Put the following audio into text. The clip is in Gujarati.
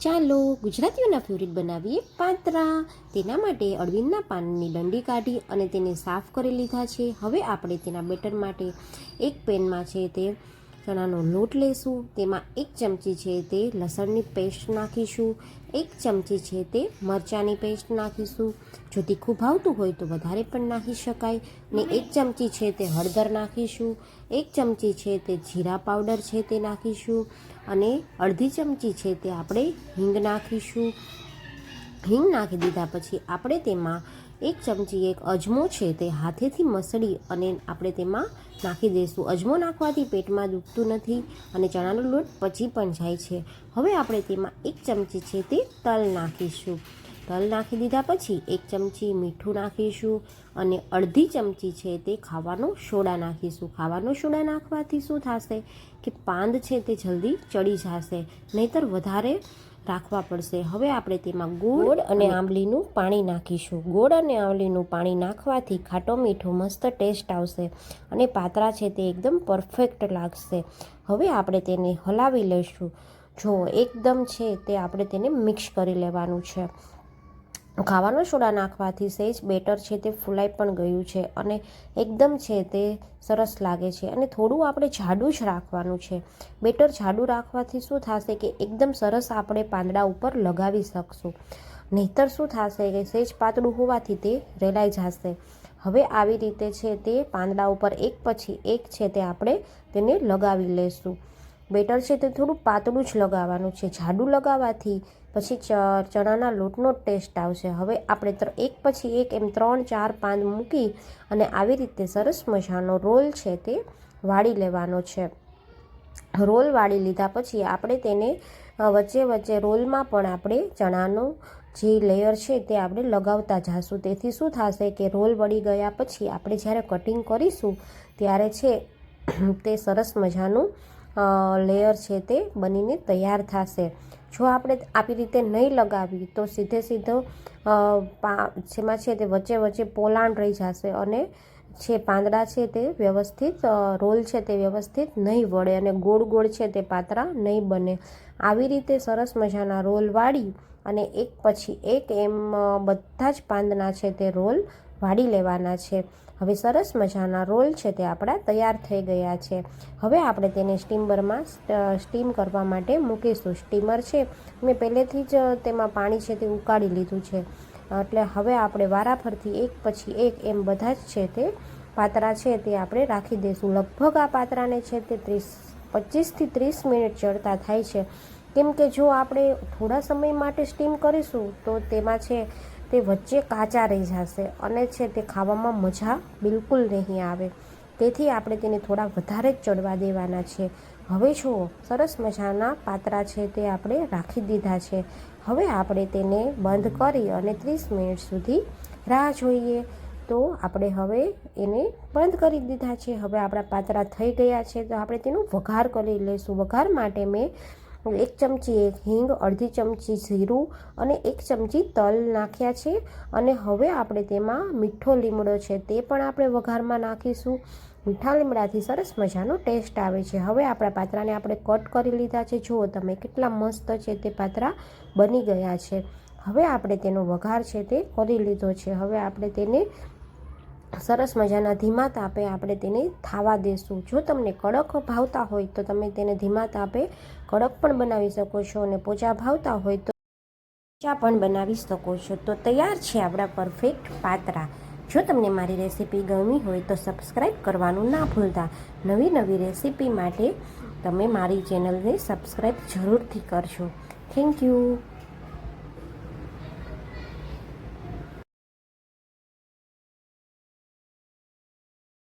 ચાલો ગુજરાતીઓના ફેવરિટ બનાવીએ પાત્રા. તેના માટે અળવીના પાનની ડંડી કાઢી અને તેને સાફ કરી લીધા છે. હવે આપણે તેના બેટર માટે એક પેનમાં છે તે ચણાનો લોટ લેશું. તેમાં 1 ચમચી છે તે લસણની પેસ્ટ નાખીશું, 1 ચમચી છે તે મરચાંની પેસ્ટ નાખીશું. જો તીખું ભાવતું હોય તો વધારે પણ નાખી શકાય. ને 1 ચમચી છે તે હળદર નાખીશું, 1 ચમચી છે તે જીરા પાવડર છે તે નાખીશું અને અડધી ચમચી છે તે આપણે હિંગ નાખીશું. હિંગ નાખી દીધા પછી આપણે તેમાં 1 ચમચી અજમો છે તે હાથેથી મસળી અને આપણે તેમાં નાખી દઈશું. અજમો નાખવાથી પેટમાં દુખતું નથી અને ચણાનો લોટ પચી પણ જાય છે. હવે આપણે તેમાં 1 ચમચી છે તે તલ નાખીશું. તલ નાખી દીધા પછી 1 ચમચી મીઠું નાખીશું અને અડધી ચમચી છે તે ખાવાનો સોડા નાખીશું. ખાવાનો સોડા નાખવાથી શું થશે કે પાંદ છે તે જલ્દી ચડી જશે, નહીંતર વધારે રાખવા પડશે. હવે આપણે તેમાં ગોળ અને આંબલીનું પાણી નાખીશું. ગોળ અને આંબલીનું પાણી નાખવાથી ખાટો મીઠો મસ્ત ટેસ્ટ આવશે અને પાત્રા છે તે એકદમ પરફેક્ટ લાગશે. હવે આપણે તેને હલાવી લઈશું. જો એકદમ છે તે આપણે તેને મિક્સ કરી લેવાનું છે. ખાવાનો સોડા નાખવાથી સહેજ બેટર છે તે ફૂલાઈ પણ ગયું છે અને એકદમ છે તે સરસ લાગે છે. અને થોડું આપણે જાડું જ રાખવાનું છે. બેટર જાડું રાખવાથી શું થશે કે એકદમ સરસ આપણે પાંદડા ઉપર લગાવી શકશું, નહીંતર શું થશે કે સહેજ પાતળું હોવાથી તે રેલાઈ જશે. હવે આવી રીતે છે તે પાંદડા ઉપર એક પછી એક છે તે આપણે તેને લગાવી લઈશું. બેટર છે તે થોડું પાતળું જ લગાવવાનું છે. જાડું લગાવવાથી પછી ચણાના લોટનો ટેસ્ટ આવશે. હવે આપણે એક પછી એક એમ 3-4 પાંદ મૂકી અને આવી રીતે સરસ મજાનો રોલ છે તે વાળી લેવાનો છે. રોલ વાળી લીધા પછી આપણે તેને વચ્ચે વચ્ચે રોલમાં પણ આપણે ચણાનો જે લેયર છે તે આપણે લગાવતા જઈશું. તેથી શું થશે કે રોલ વળી ગયા પછી આપણે જ્યારે કટિંગ કરીશું ત્યારે છે તે સરસ મજાનું લેયર છે તે બનીને તૈયાર થશે. જો આપણે આવી રીતે નહીં લગાવી તો સીધો જેમાં છે તે વચ્ચે વચ્ચે પોલાણ રહી જશે અને છે પાંદડા છે તે વ્યવસ્થિત રોલ છે તે વ્યવસ્થિત નહીં વળે અને ગોળ ગોળ છે તે પાત્રા નહીં બને. આવી રીતે સરસ મજાના રોલ વાળી અને એક પછી એક એમ બધા જ પાંદના છે તે રોલ વાળી લેવાના છે. હવે સરસ મજાના રોલ છે તે આપણા તૈયાર થઈ ગયા છે. હવે આપણે તેને સ્ટીમરમાં સ્ટીમ કરવા માટે મૂકીશું. સ્ટીમર છે મેં પહેલેથી જ તેમાં પાણી છે તે ઉકાળી લીધું છે, એટલે હવે આપણે વારાફરતી એક પછી એક એમ બધા જ છે તે પાત્રા છે તે આપણે રાખી દઈશું. લગભગ આ પાત્રાને છે તે 25થી 30 મિનિટ ચડતા થાય છે, કેમ કે જો આપણે થોડા સમય માટે સ્ટીમ કરીશું તો તેમાં છે તે વચ્ચે કાચા રહી જશે અને છે તે ખાવામાં મજા બિલકુલ નહીં આવે. તેથી આપણે તેને થોડા વધારે જ ચડવા દેવાના છે. હવે જુઓ સરસ મજાના પાત્રા છે તે આપણે રાખી દીધા છે. હવે આપણે તેને બંધ કરી અને 30 મિનિટ સુધી રાહ જોઈએ. તો આપણે હવે એને બંધ કરી દીધા છે. હવે આપણા પાત્રા થઈ ગયા છે તો આપણે તેનો વઘાર કરી લઈશું. વઘાર માટે મેં 1 ચમચી હિંગ, અડધી ચમચી જીરું અને 1 ચમચી તલ નાખ્યા છે. અને હવે આપણે તેમાં મીઠો લીમડો છે તે પણ આપણે વઘારમાં નાખીશું. મીઠા લીમડાથી સરસ મજાનો ટેસ્ટ આવે છે. હવે આપણા પાત્રાને આપણે કટ કરી લીધા છે. જુઓ તમે કેટલા મસ્ત છે તે પાત્રા બની ગયા છે. હવે આપણે તેનો વઘાર છે તે કરી લીધો છે. હવે આપણે તેને સરસ મજાના ધીમા તાપે આપણે તેને થાવા દેશું. જો તમને કડક ભાવતા હોય તો તમે તેને ધીમા તાપે કડક પણ બનાવી શકો છો અને પોચા ભાવતા હોય તો પોચા પણ બનાવી શકો છો. તો તૈયાર છે આપણા પરફેક્ટ પાત્રા. જો તમને મારી રેસીપી ગમી હોય તો સબસ્ક્રાઈબ કરવાનું ના ભૂલતા. નવી રેસીપી માટે તમે મારી ચેનલને સબસ્ક્રાઈબ જરૂરથી કરજો. Thank you.